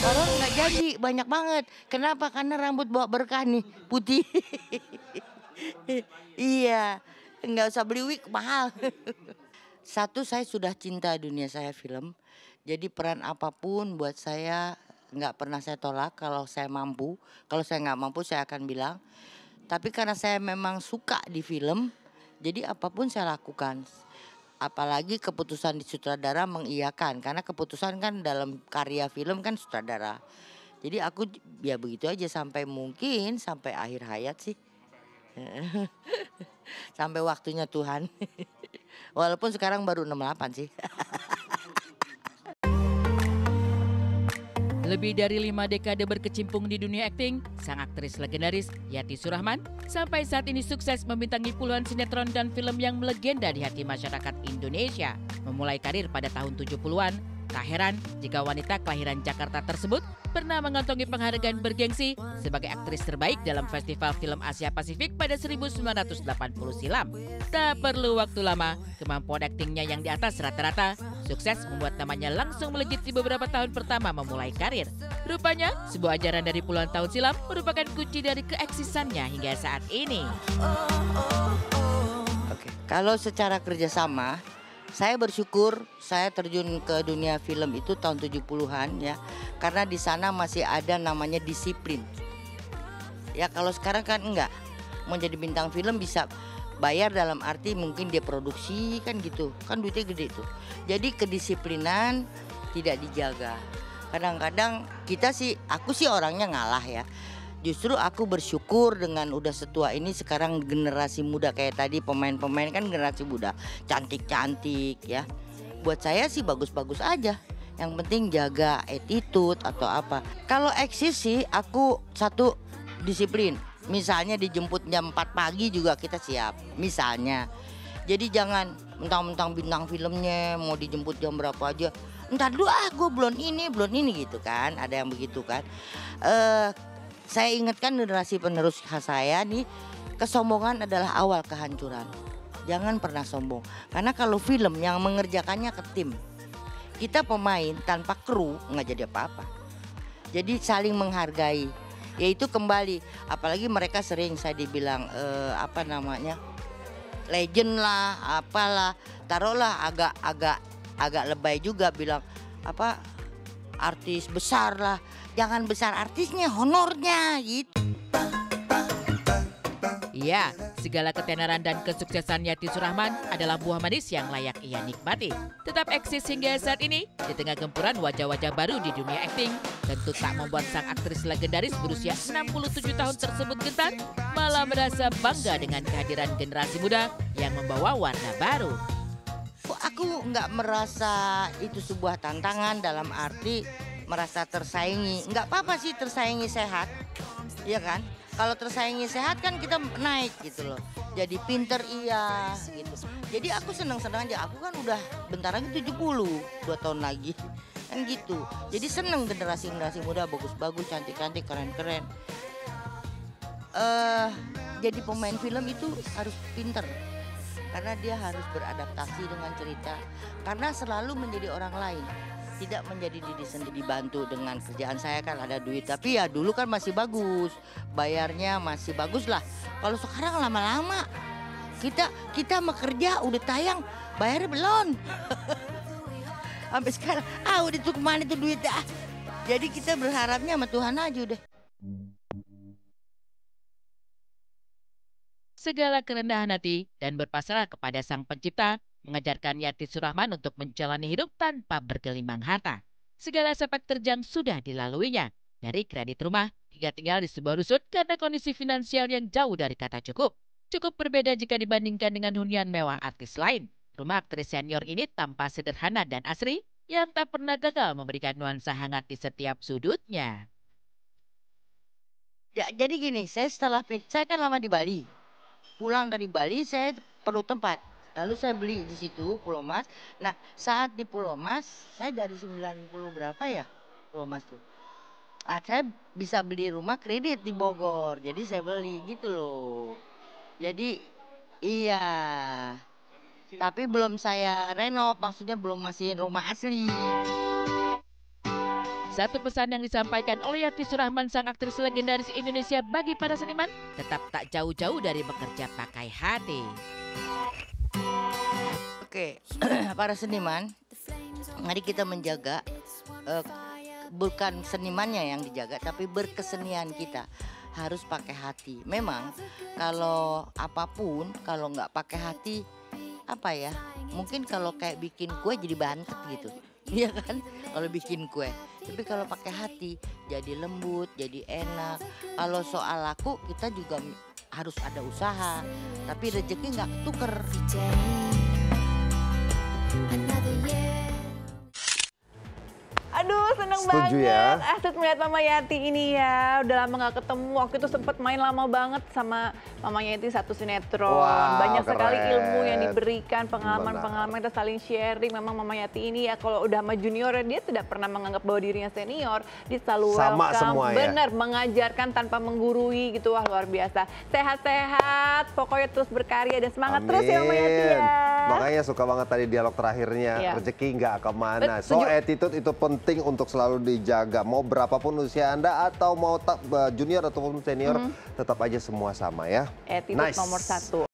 Orang nggak jadi, banyak banget. Kenapa? Karena rambut bawa berkah nih, putih. Iya, nggak usah beli wig, mahal. Satu, saya sudah cinta dunia saya film. Jadi peran apapun buat saya nggak pernah saya tolak kalau saya mampu. Kalau saya nggak mampu saya akan bilang. Tapi karena saya memang suka di film, jadi apapun saya lakukan. Apalagi keputusan di sutradara mengiyakan, karena keputusan kan dalam karya film kan sutradara. Jadi aku ya begitu aja sampai mungkin sampai akhir hayat sih. Sampai waktunya Tuhan. Walaupun sekarang baru 68 sih. Lebih dari 5 dekade berkecimpung di dunia akting, sang aktris legendaris Yati Surahman sampai saat ini sukses membintangi puluhan sinetron dan film yang melegenda di hati masyarakat Indonesia. Memulai karir pada tahun 70-an, tak heran jika wanita kelahiran Jakarta tersebut pernah mengantongi penghargaan bergengsi sebagai aktris terbaik dalam Festival Film Asia Pasifik pada 1980 silam. Tak perlu waktu lama, kemampuan aktingnya yang di atas rata-rata sukses membuat namanya langsung melejit di beberapa tahun pertama memulai karir. Rupanya, sebuah ajaran dari puluhan tahun silam merupakan kunci dari keeksisannya hingga saat ini. Oke, kalau secara kerjasama, saya bersyukur saya terjun ke dunia film itu tahun 70-an ya. Karena di sana masih ada namanya disiplin. Ya kalau sekarang kan enggak. Mau jadi bintang film bisa bayar dalam arti mungkin dia produksi kan gitu. Kan duitnya gede tuh. Jadi kedisiplinan tidak dijaga. Kadang-kadang aku sih orangnya ngalah ya. Justru aku bersyukur dengan udah setua ini sekarang generasi muda kayak tadi pemain-pemain kan generasi muda cantik-cantik ya. Buat saya sih bagus-bagus aja. Yang penting jaga attitude atau apa. Kalau eksis sih aku satu disiplin. Misalnya dijemput jam 4 pagi juga kita siap. Misalnya. Jadi jangan mentang-mentang bintang filmnya mau dijemput jam berapa aja. Entar dulu gue belum ini gitu kan. Ada yang begitu kan. Saya ingatkan generasi penerus saya nih, kesombongan adalah awal kehancuran. Jangan pernah sombong. Karena kalau film yang mengerjakannya ke tim, kita pemain tanpa kru nggak jadi apa-apa. Jadi saling menghargai. Yaitu kembali, apalagi mereka sering saya dibilang legend lah, apalah, taruhlah agak lebay juga bilang artis besar lah. Jangan besar artisnya, honornya gitu. Iya, segala ketenaran dan kesuksesan Yati Surahman adalah buah manis yang layak ia nikmati. Tetap eksis hingga saat ini, di tengah gempuran wajah-wajah baru di dunia akting, tentu tak membuat sang aktris legendaris berusia 67 tahun tersebut gentar, malah merasa bangga dengan kehadiran generasi muda yang membawa warna baru. Aku nggak merasa itu sebuah tantangan dalam arti merasa tersaingi. Nggak apa-apa sih tersaingi sehat, iya kan? Kalau tersaingi sehat kan kita naik gitu loh. Jadi pinter iya gitu. Jadi aku seneng-seneng aja. Aku kan udah bentar lagi 70, 2 tahun lagi. Kan gitu. Jadi seneng generasi-generasi muda bagus-bagus, cantik-cantik, keren-keren. Jadi pemain film itu harus pinter. Karena dia harus beradaptasi dengan cerita. Karena selalu menjadi orang lain. Tidak menjadi diri sendiri, dibantu dengan kerjaan saya kan ada duit. Tapi ya dulu kan masih bagus. Bayarnya masih bagus lah. Kalau sekarang lama-lama kita mau kerja udah tayang bayarnya belum. Sampai sekarang udah tuh kemana tuh duit dah. Jadi kita berharapnya sama Tuhan aja udah. Segala kerendahan hati dan berpasrah kepada Sang Pencipta mengajarkan Yati Surahman untuk menjalani hidup tanpa bergelimang harta. Segala sepak terjang sudah dilaluinya, dari kredit rumah hingga tinggal di sebuah rusut karena kondisi finansial yang jauh dari kata cukup. Cukup berbeda jika dibandingkan dengan hunian mewah artis lain. Rumah aktris senior ini tampak sederhana dan asri yang tak pernah gagal memberikan nuansa hangat di setiap sudutnya. Ya, jadi gini, saya kan lama di Bali. Pulang dari Bali saya perlu tempat. Lalu saya beli di situ Pulau Mas. Nah, saat di Pulau Mas, saya dari 90 berapa ya? Pulau Mas tuh. Saya bisa beli rumah kredit di Bogor. Jadi saya beli gitu loh. Jadi iya. Tapi belum saya renov, maksudnya belum masih rumah asli. Satu pesan yang disampaikan oleh Yati Surahman, sang aktris legendaris Indonesia, bagi para seniman, tetap tak jauh-jauh dari bekerja pakai hati. Oke, para seniman, mari kita menjaga bukan senimannya yang dijaga, tapi berkesenian kita harus pakai hati. Memang kalau apapun kalau nggak pakai hati, apa ya? Mungkin kalau kayak bikin kue jadi bantet gitu, iya kan? Kalau bikin kue. Tapi kalau pakai hati jadi lembut, jadi enak. Kalau soal laku kita juga harus ada usaha, tapi rezeki nggak ketuker. Aduh, seneng Setuju banget. ya. Asik melihat Mama Yati ini ya. Udah lama gak ketemu. Waktu itu sempat main lama banget sama Mama Yati satu sinetron. Wow, Banyak sekali keren. ilmu yang diberikan, pengalaman-pengalaman kita saling sharing. Memang Mama Yati ini ya kalau udah sama junior dia tidak pernah menganggap bahwa dirinya senior. Dia selalu Sama welcome. semua ya. Bener, mengajarkan tanpa menggurui gitu. Wah, luar biasa. Sehat-sehat, pokoknya terus berkarya dan semangat terus ya Mama Yati ya. Makanya suka banget tadi dialog terakhirnya, Iya. rezeki nggak kemana. Setuju. So attitude itu penting untuk selalu dijaga. Mau berapapun usia Anda atau mau junior ataupun senior, tetap aja semua sama ya. Attitude nomor 1.